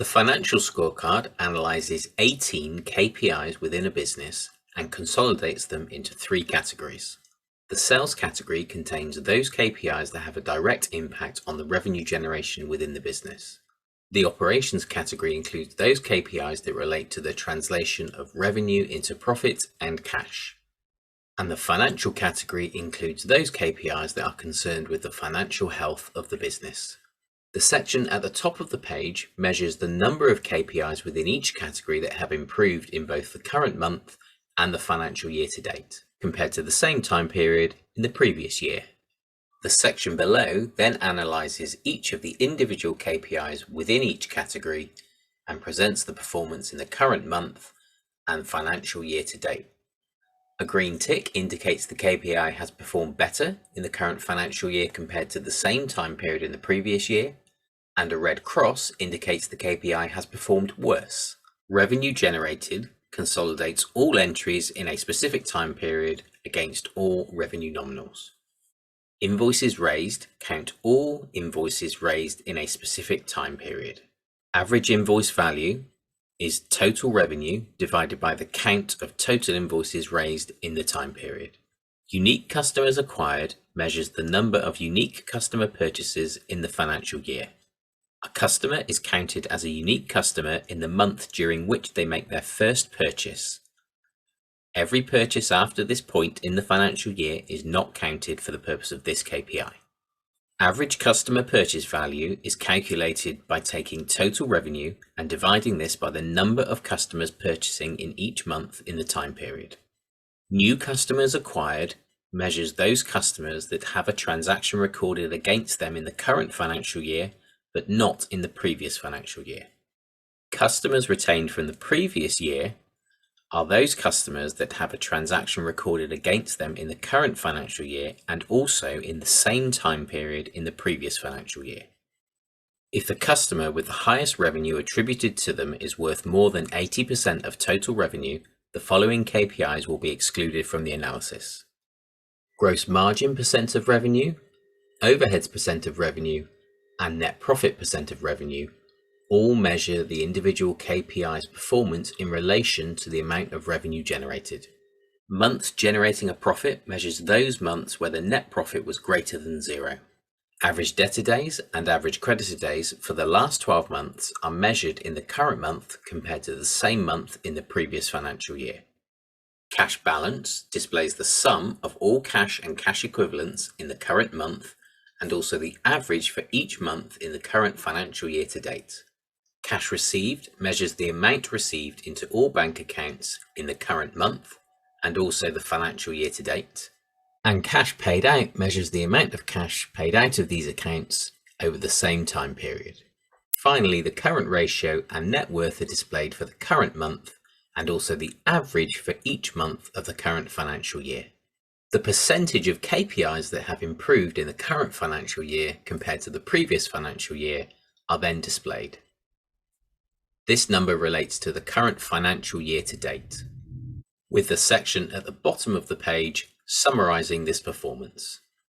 The financial scorecard analyzes 18 KPIs within a business and consolidates them into 3 categories. The sales category contains those KPIs that have a direct impact on the revenue generation within the business. The operations category includes those KPIs that relate to the translation of revenue into profit and cash. And the financial category includes those KPIs that are concerned with the financial health of the business. The section at the top of the page measures the number of KPIs within each category that have improved in both the current month and the financial year to date, compared to the same time period in the previous year. The section below then analyzes each of the individual KPIs within each category and presents the performance in the current month and financial year to date. A green tick indicates the KPI has performed better in the current financial year compared to the same time period in the previous year, and a red cross indicates the KPI has performed worse. Revenue generated consolidates all entries in a specific time period against all revenue nominals. Invoices raised count all invoices raised in a specific time period. Average invoice value is total revenue divided by the count of total invoices raised in the time period. Unique customers acquired measures the number of unique customer purchases in the financial year. A customer is counted as a unique customer in the month during which they make their first purchase. Every purchase after this point in the financial year is not counted for the purpose of this KPI. Average customer purchase value is calculated by taking total revenue and dividing this by the number of customers purchasing in each month in the time period. New customers acquired measures those customers that have a transaction recorded against them in the current financial year, but not in the previous financial year. Customers retained from the previous year are those customers that have a transaction recorded against them in the current financial year and also in the same time period in the previous financial year. If the customer with the highest revenue attributed to them is worth more than 80% of total revenue, the following KPIs will be excluded from the analysis. Gross margin percent of revenue, overheads percent of revenue, and net profit percent of revenue all measure the individual KPI's performance in relation to the amount of revenue generated. Months generating a profit measures those months where the net profit was greater than 0. Average debtor days and average creditor days for the last 12 months are measured in the current month compared to the same month in the previous financial year. Cash balance displays the sum of all cash and cash equivalents in the current month and also the average for each month in the current financial year to date. Cash received measures the amount received into all bank accounts in the current month and also the financial year to date. And cash paid out measures the amount of cash paid out of these accounts over the same time period. Finally, the current ratio and net worth are displayed for the current month and also the average for each month of the current financial year. The percentage of KPIs that have improved in the current financial year compared to the previous financial year are then displayed. This number relates to the current financial year to date, with the section at the bottom of the page summarizing this performance.